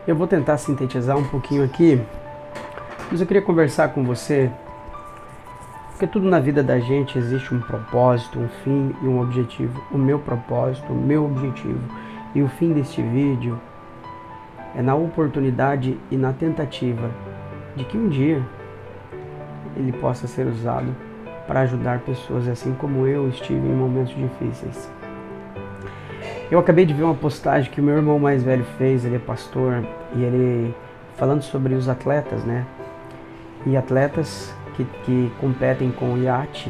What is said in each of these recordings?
Eu vou tentar sintetizar um pouquinho aqui, mas eu queria conversar com você, porque tudo na vida da gente existe um propósito, um fim e um objetivo. O meu propósito, o meu objetivo e o fim deste vídeo é na oportunidade e na tentativa de que um dia ele possa ser usado para ajudar pessoas, assim como eu estive em momentos difíceis. Eu acabei de ver uma postagem que o meu irmão mais velho fez, ele é pastor, e ele falando sobre os atletas, né? E atletas que competem com o iate,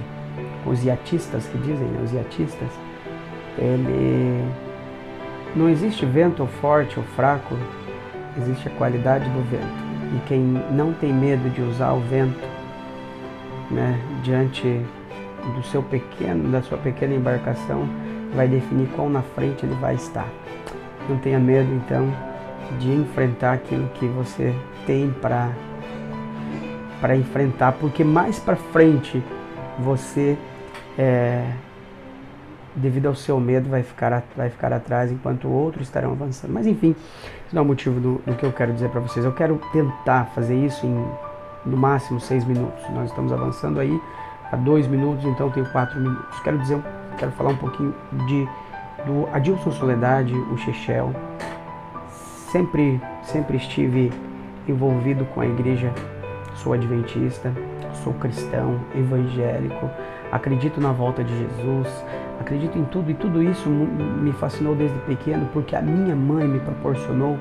com os iatistas que dizem, né? Os iatistas, ele não existe vento forte ou fraco, existe a qualidade do vento. E quem não tem medo de usar o vento, né, diante da sua pequena embarcação, vai definir qual na frente ele vai estar. Não tenha medo, então, de enfrentar aquilo que você tem para enfrentar, porque mais para frente você, devido ao seu medo, vai ficar atrás enquanto outros estarão avançando. Mas enfim, isso não é o motivo do que eu quero dizer para vocês. Eu quero tentar fazer isso em no máximo 6 minutos. Nós estamos avançando aí a 2 minutos, então eu tenho 4 minutos. Quero falar um pouquinho do Adilson Soledade, o Chechel. Sempre estive envolvido com a igreja. Sou adventista, sou cristão, evangélico, acredito na volta de Jesus, acredito em tudo, e tudo isso me fascinou desde pequeno, porque a minha mãe me proporcionou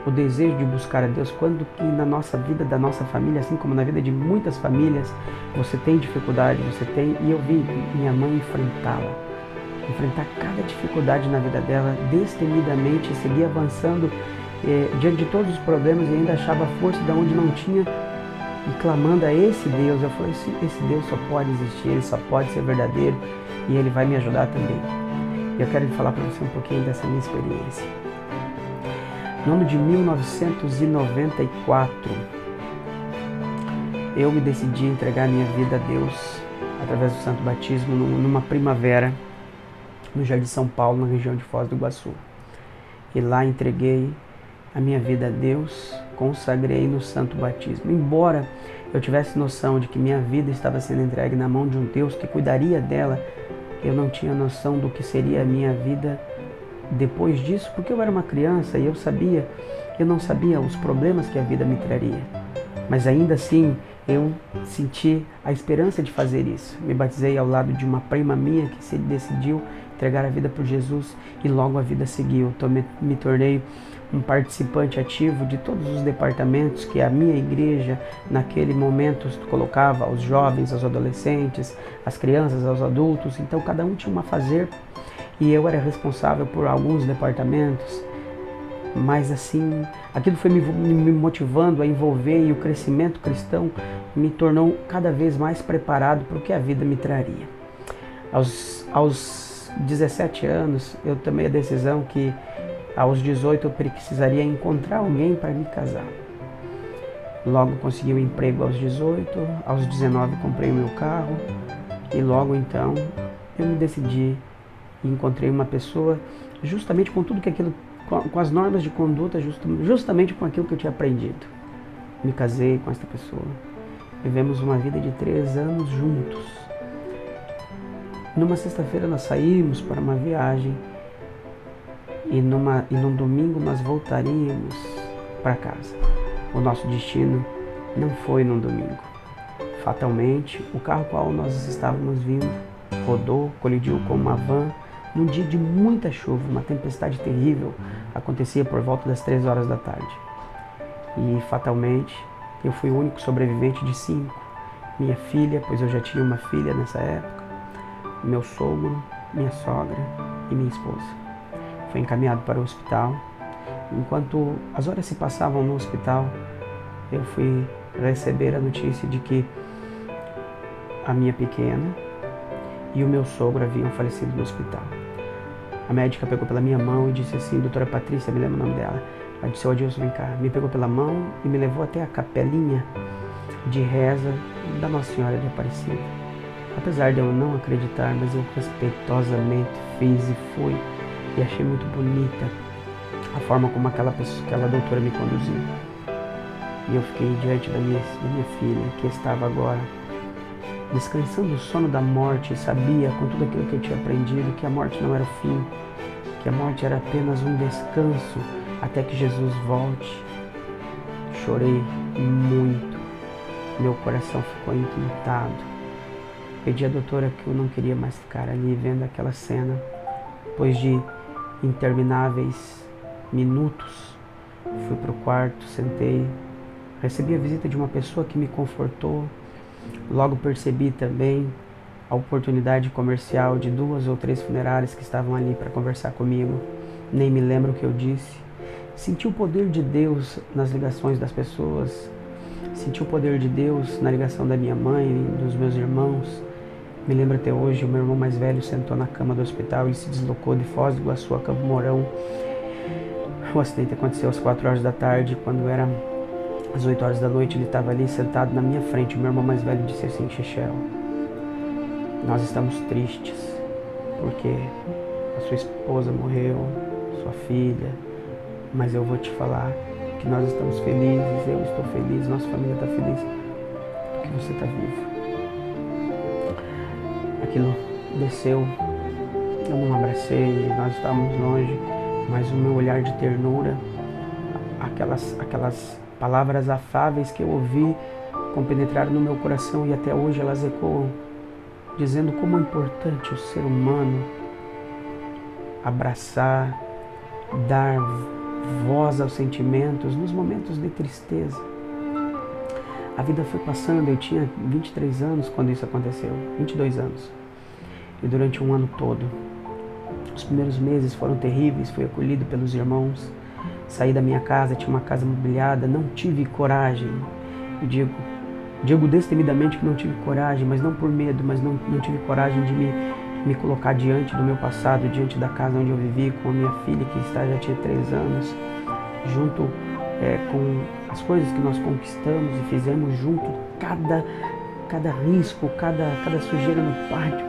o desejo de buscar a Deus, quando que na nossa vida, da nossa família, assim como na vida de muitas famílias, você tem dificuldade, e eu vi minha mãe enfrentar cada dificuldade na vida dela, destemidamente, seguir avançando diante de todos os problemas, e ainda achava força de onde não tinha, e clamando a esse Deus. Eu falei, esse Deus só pode existir, ele só pode ser verdadeiro, e ele vai me ajudar também. E eu quero falar para você um pouquinho dessa minha experiência. No ano de 1994, eu me decidi entregar minha vida a Deus através do Santo Batismo numa primavera no Jardim São Paulo, na região de Foz do Iguaçu. E lá entreguei a minha vida a Deus, consagrei no Santo Batismo. Embora eu tivesse noção de que minha vida estava sendo entregue na mão de um Deus que cuidaria dela, eu não tinha noção do que seria a minha vida depois disso, porque eu era uma criança e eu não sabia os problemas que a vida me traria. Mas ainda assim, eu senti a esperança de fazer isso. Me batizei ao lado de uma prima minha que se decidiu entregar a vida por Jesus, e logo a vida seguiu. Me tornei um participante ativo de todos os departamentos que a minha igreja naquele momento colocava aos jovens, aos adolescentes, às crianças, aos adultos. Então cada um tinha um a fazer, e eu era responsável por alguns departamentos. Mas assim, aquilo foi me motivando a envolver, e o crescimento cristão me tornou cada vez mais preparado para o que a vida me traria. Aos 17 anos, eu tomei a decisão que aos 18 eu precisaria encontrar alguém para me casar. Logo consegui um emprego aos 18, aos 19 comprei o meu carro, e logo então eu me decidi e encontrei uma pessoa justamente com tudo que aquilo, com as normas de conduta, justamente com aquilo que eu tinha aprendido. Me casei com esta pessoa. Vivemos uma vida de 3 anos juntos. Numa sexta-feira nós saímos para uma viagem, e num domingo nós voltaríamos para casa. O nosso destino não foi num domingo. Fatalmente, o carro qual nós estávamos vindo rodou, colidiu com uma van num dia de muita chuva, uma tempestade terrível. Acontecia por volta das 3 horas da tarde. E fatalmente, eu fui o único sobrevivente de 5. Minha filha, pois eu já tinha uma filha nessa época, meu sogro, minha sogra e minha esposa. Foi encaminhado para o hospital. Enquanto as horas se passavam no hospital, eu fui receber a notícia de que a minha pequena e o meu sogro haviam falecido no hospital. A médica pegou pela minha mão e disse assim, doutora Patrícia, me lembro o nome dela, ela disse, Adilson, vem cá. Me pegou pela mão e me levou até a capelinha de reza da Nossa Senhora de Aparecida. Apesar de eu não acreditar, mas eu respeitosamente fiz e fui, e achei muito bonita a forma como aquela doutora me conduziu. E eu fiquei diante da minha filha, que estava agora descansando o sono da morte, e sabia, com tudo aquilo que eu tinha aprendido, que a morte não era o fim, que a morte era apenas um descanso até que Jesus volte. Chorei muito, meu coração ficou enquintado. Pedi à doutora que eu não queria mais ficar ali vendo aquela cena. Depois de intermináveis minutos, fui para o quarto, sentei, recebi a visita de uma pessoa que me confortou. Logo percebi também a oportunidade comercial de 2 ou 3 funerárias que estavam ali para conversar comigo. Nem me lembro o que eu disse. Senti o poder de Deus nas ligações das pessoas. Senti o poder de Deus na ligação da minha mãe e dos meus irmãos. Me lembro até hoje, o meu irmão mais velho sentou na cama do hospital e se deslocou de Foz do Iguaçu a Campo Mourão. O acidente aconteceu às 4 horas da tarde. Quando era às 8 horas da noite, ele estava ali sentado na minha frente. O meu irmão mais velho disse assim: Chechel, nós estamos tristes porque a sua esposa morreu, sua filha, mas eu vou te falar que nós estamos felizes, eu estou feliz, nossa família está feliz porque você está vivo. Aquilo desceu, eu não abracei, nós estávamos longe, mas o meu olhar de ternura, aquelas palavras afáveis que eu ouvi, compenetraram no meu coração e até hoje elas ecoam, dizendo como é importante o ser humano abraçar, dar voz aos sentimentos nos momentos de tristeza. A vida foi passando, eu tinha 23 anos quando isso aconteceu, 22 anos. E durante um ano todo, os primeiros meses foram terríveis, fui acolhido pelos irmãos, saí da minha casa, tinha uma casa mobiliada, não tive coragem, eu digo destemidamente que não tive coragem, mas não por medo, mas não tive coragem de me colocar diante do meu passado, diante da casa onde eu vivi, com a minha filha que já tinha 3 anos, junto com as coisas que nós conquistamos e fizemos junto, cada risco, cada sujeira no pátio,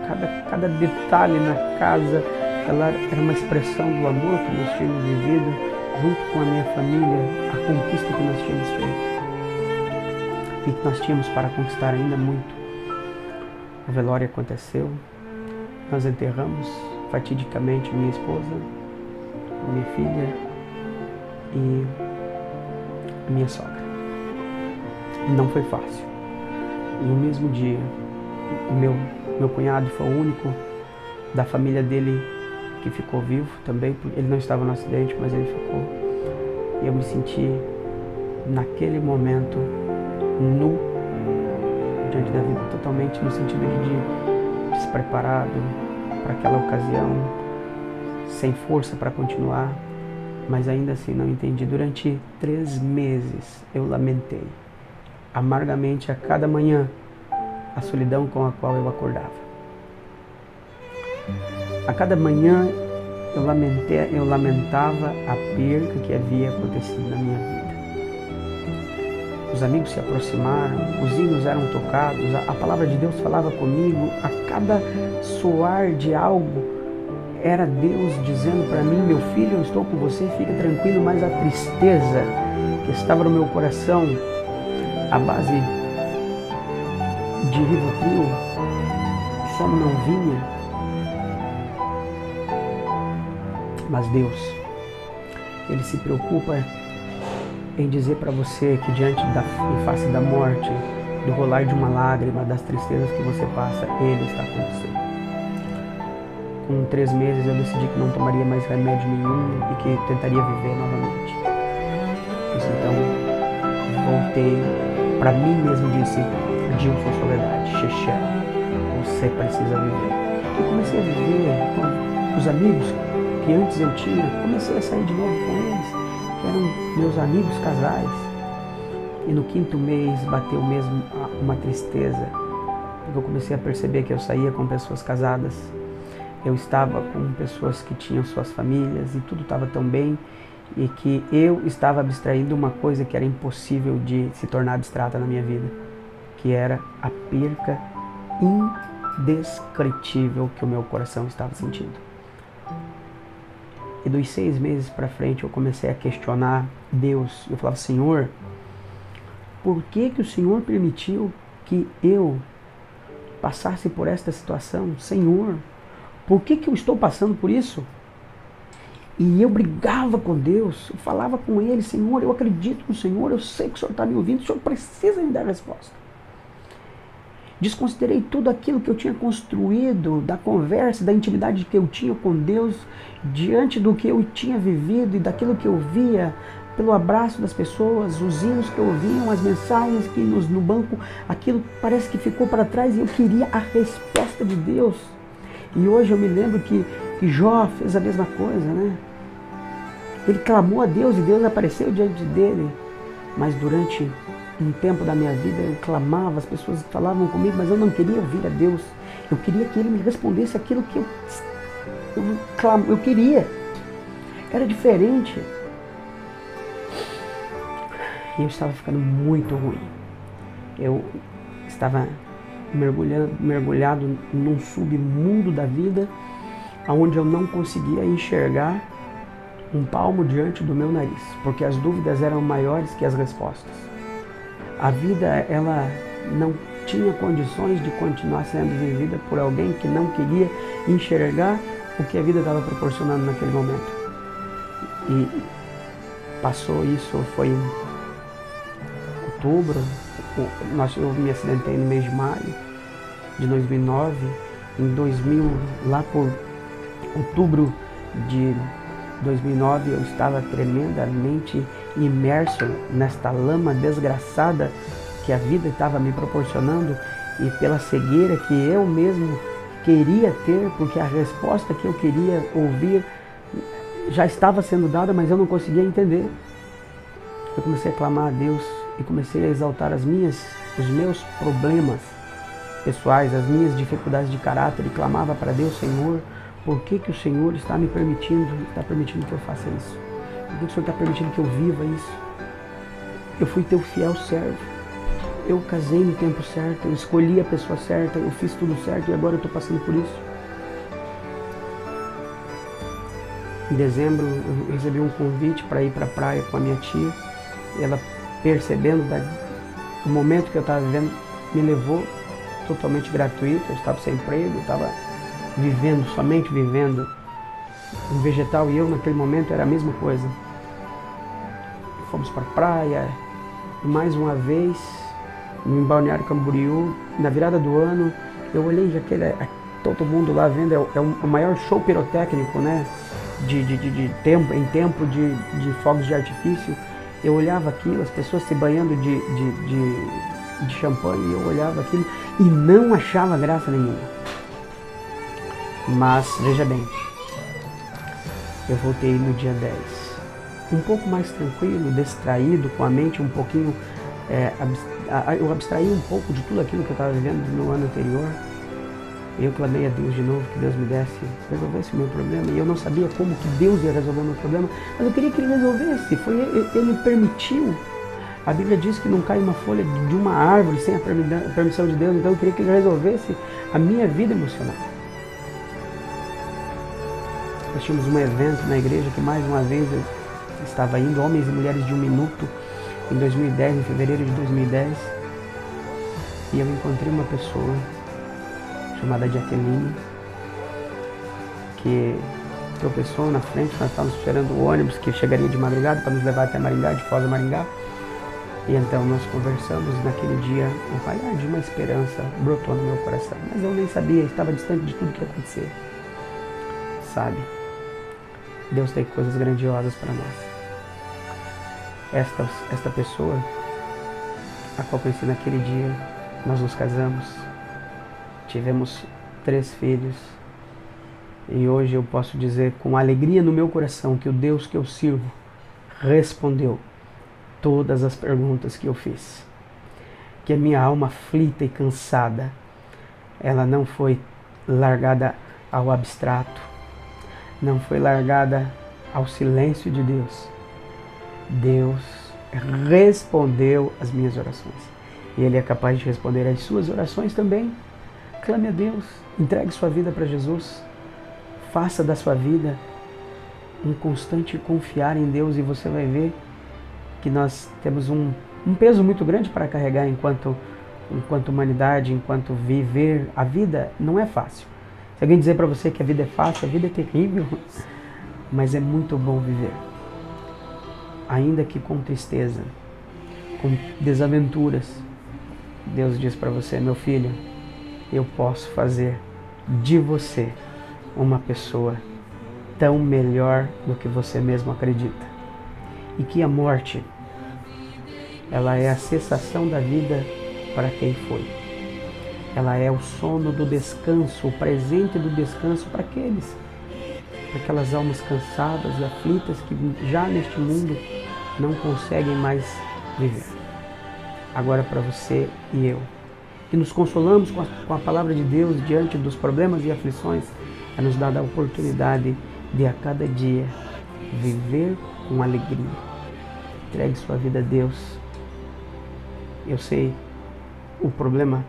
cada detalhe na casa, ela era uma expressão do amor que nós tínhamos vivido, junto com a minha família, a conquista que nós tínhamos feito e que nós tínhamos para conquistar ainda muito. O velório aconteceu, nós enterramos fatidicamente minha esposa, minha filha e minha sogra. Não foi fácil. E no mesmo dia, meu cunhado foi o único da família dele que ficou vivo também. Ele não estava no acidente, mas ele ficou. E eu me senti, naquele momento, nu diante da vida, totalmente no sentido de despreparado para aquela ocasião, sem força para continuar. Mas ainda assim não entendi. Durante 3 meses eu lamentei amargamente a cada manhã a solidão com a qual eu acordava. A cada manhã eu lamentava a perca que havia acontecido na minha vida. Os amigos se aproximaram, os hinos eram tocados, a palavra de Deus falava comigo, a cada soar de algo era Deus dizendo para mim: meu filho, eu estou com você, fica tranquilo. Mas a tristeza que estava no meu coração, à base de Rivotril, o sono não vinha. Mas Deus, Ele se preocupa em dizer para você que em face da morte, do rolar de uma lágrima, das tristezas que você passa, Ele está com você. Com 3 meses eu decidi que não tomaria mais remédio nenhum e que tentaria viver novamente. Pois então voltei para mim mesmo e disse: Adilson Soledade, Chechel, você precisa viver. E comecei a viver com os amigos que antes eu tinha, comecei a sair de novo com eles, que eram meus amigos casais. E no 5º mês bateu mesmo uma tristeza, porque eu comecei a perceber que eu saía com pessoas casadas, eu estava com pessoas que tinham suas famílias e tudo estava tão bem, e que eu estava abstraindo uma coisa que era impossível de se tornar abstrata na minha vida, que era a perca indescritível que o meu coração estava sentindo. E dos 6 meses para frente eu comecei a questionar Deus. Eu falava, Senhor, por que o Senhor permitiu que eu passasse por esta situação? Senhor, por que eu estou passando por isso? E eu brigava com Deus, eu falava com Ele, Senhor, eu acredito no Senhor, eu sei que o Senhor está me ouvindo, o Senhor precisa me dar a resposta. Desconsiderei tudo aquilo que eu tinha construído, da conversa, da intimidade que eu tinha com Deus, diante do que eu tinha vivido e daquilo que eu via, pelo abraço das pessoas, os hinos que eu ouviam, as mensagens que no banco, aquilo parece que ficou para trás e eu queria a resposta de Deus. E hoje eu me lembro que Jó fez a mesma coisa, né? Ele clamou a Deus e Deus apareceu diante dele, mas durante um tempo da minha vida eu clamava, as pessoas falavam comigo, mas eu não queria ouvir a Deus. Eu queria que Ele me respondesse aquilo que eu queria. Era diferente. E eu estava ficando muito ruim. Eu estava mergulhado num submundo da vida, onde eu não conseguia enxergar um palmo diante do meu nariz, porque as dúvidas eram maiores que as respostas. A vida, ela não tinha condições de continuar sendo vivida por alguém que não queria enxergar o que a vida estava proporcionando naquele momento. E passou isso, foi em outubro, eu me acidentei no mês de maio de 2009, em 2000, lá por outubro de 2009, eu estava tremendamente imerso nesta lama desgraçada que a vida estava me proporcionando e pela cegueira que eu mesmo queria ter, porque a resposta que eu queria ouvir já estava sendo dada, mas eu não conseguia entender. Eu comecei a clamar a Deus e comecei a exaltar os meus problemas pessoais, as minhas dificuldades de caráter e clamava para Deus, Senhor, por que o Senhor está permitindo que eu faça isso? Por que o Senhor está permitindo que eu viva isso? Eu fui teu fiel servo. Eu casei no tempo certo, eu escolhi a pessoa certa, eu fiz tudo certo e agora eu estou passando por isso. Em dezembro eu recebi um convite para ir para a praia com a minha tia. Ela, percebendo o momento que eu estava vivendo, me levou totalmente gratuito. Eu estava sem emprego, eu estava somente vivendo um vegetal, e eu naquele momento era a mesma coisa. Fomos para a praia, e mais uma vez, em Balneário Camboriú, na virada do ano, eu olhei todo mundo lá vendo, é o maior show pirotécnico, né? Em tempo de fogos de artifício. Eu olhava aquilo, as pessoas se banhando de champanhe, eu olhava aquilo e não achava graça nenhuma. Mas, veja bem, eu voltei no dia 10, um pouco mais tranquilo, distraído, com a mente um pouquinho, eu abstraí um pouco de tudo aquilo que eu estava vivendo no ano anterior. Eu clamei a Deus de novo, que Deus me resolvesse o meu problema, e eu não sabia como que Deus ia resolver o meu problema, mas eu queria que Ele resolvesse. Ele permitiu. A Bíblia diz que não cai uma folha de uma árvore sem a permissão de Deus, então eu queria que Ele resolvesse a minha vida emocional. Nós tínhamos um evento na igreja que mais uma vez eu estava indo, Homens e Mulheres de 1 Minuto, em 2010, em fevereiro de 2010, e eu encontrei uma pessoa chamada Jaqueline, que tropeçou na frente. Nós estávamos esperando o ônibus que chegaria de madrugada para nos levar até Maringá, de Foz a Maringá. E então nós conversamos, e naquele dia um raiar de uma esperança brotou no meu coração. Mas eu nem sabia, estava distante de tudo que ia acontecer. Sabe, Deus tem coisas grandiosas para nós. Esta pessoa, a qual conheci naquele dia, nós nos casamos, tivemos 3 filhos, e hoje eu posso dizer com alegria no meu coração que o Deus que eu sirvo respondeu todas as perguntas que eu fiz. Que a minha alma aflita e cansada, ela não foi largada ao abstrato, não foi largada ao silêncio de Deus. Deus respondeu as minhas orações, e Ele é capaz de responder as suas orações também. Clame a Deus, entregue sua vida para Jesus, faça da sua vida um constante confiar em Deus, e você vai ver que nós temos um peso muito grande para carregar enquanto humanidade, enquanto viver. A vida não é fácil. Se alguém dizer para você que a vida é fácil, a vida é terrível, mas é muito bom viver. Ainda que com tristeza, com desaventuras, Deus diz para você: meu filho, eu posso fazer de você uma pessoa tão melhor do que você mesmo acredita. E que a morte, ela é a cessação da vida para quem foi. Ela é o sono do descanso, o presente do descanso para aquelas almas cansadas e aflitas que já neste mundo não conseguem mais viver. Agora para você e eu, que nos consolamos com a palavra de Deus diante dos problemas e aflições, é nos dada a oportunidade de a cada dia viver com alegria. Entregue sua vida a Deus. Eu sei, o problema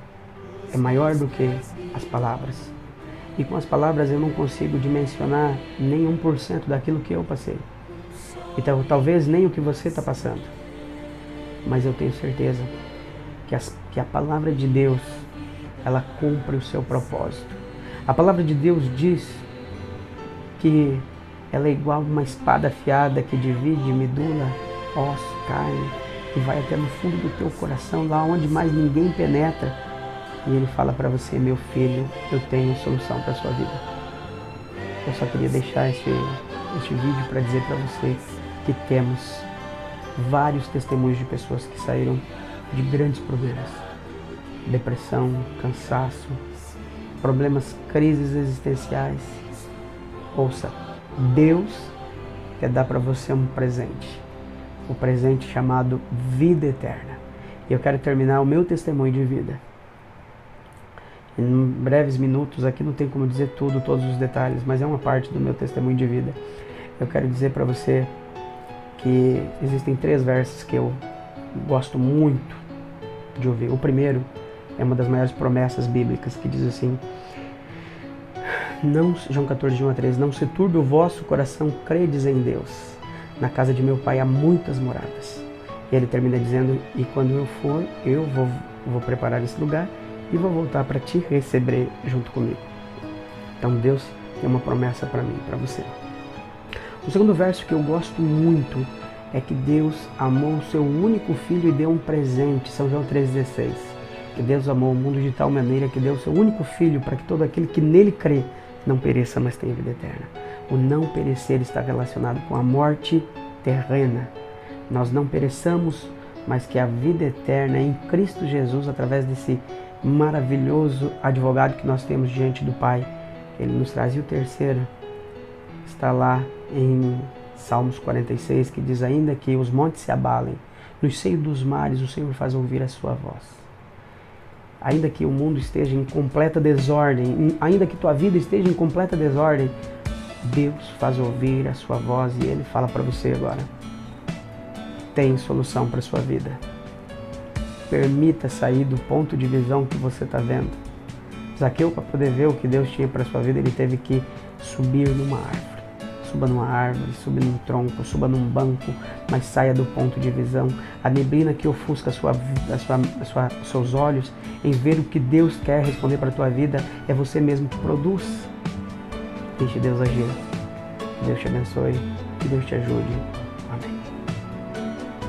é maior do que as palavras. E com as palavras eu não consigo dimensionar nem 1% daquilo que eu passei. Então, talvez nem o que você está passando. Mas eu tenho certeza que a palavra de Deus, ela cumpre o seu propósito. A palavra de Deus diz que ela é igual a uma espada afiada que divide medula, osso, carne, e vai até no fundo do teu coração, lá onde mais ninguém penetra. E ele fala para você: meu filho, eu tenho solução para a sua vida. Eu só queria deixar este vídeo para dizer para você que temos vários testemunhos de pessoas que saíram de grandes problemas. Depressão, cansaço, problemas, crises existenciais. Ouça, Deus quer dar para você um presente. O presente chamado vida eterna. E eu quero terminar o meu testemunho de vida. Em breves minutos, aqui não tem como dizer tudo, todos os detalhes, mas é uma parte do meu testemunho de vida. Eu quero dizer para você que existem 3 versos que eu gosto muito de ouvir. O primeiro é uma das maiores promessas bíblicas, que diz assim: João 14, de 1 a 3, não se turbe o vosso coração, credes em Deus. Na casa de meu pai há muitas moradas. E ele termina dizendo: e quando eu for, eu vou preparar esse lugar e vou voltar para te receber junto comigo. Então Deus tem uma promessa para mim, para você. O segundo verso que eu gosto muito é que Deus amou o seu único filho e deu um presente. São João 3,16. Que Deus amou o mundo de tal maneira que deu o seu único filho para que todo aquele que nele crê não pereça, mas tenha vida eterna. O não perecer está relacionado com a morte terrena. Nós não pereçamos, mas que a vida eterna em Cristo Jesus, através desse maravilhoso advogado que nós temos diante do Pai, ele nos traz. E o terceiro está lá em Salmos 46, que diz: ainda que os montes se abalem, no seio dos mares o Senhor faz ouvir a sua voz. Ainda que o mundo esteja em completa desordem, ainda que tua vida esteja em completa desordem, Deus faz ouvir a sua voz, e Ele fala para você agora: tem solução para a sua vida. Permita sair do ponto de visão que você está vendo. Zaqueu, para poder ver o que Deus tinha para a sua vida, ele teve que subir numa árvore. Suba numa árvore, suba num tronco, suba num banco, mas saia do ponto de visão. A neblina que ofusca os seus olhos em ver o que Deus quer responder para a tua vida, é você mesmo que produz. Deixe Deus agir. Deus te abençoe, que Deus te ajude.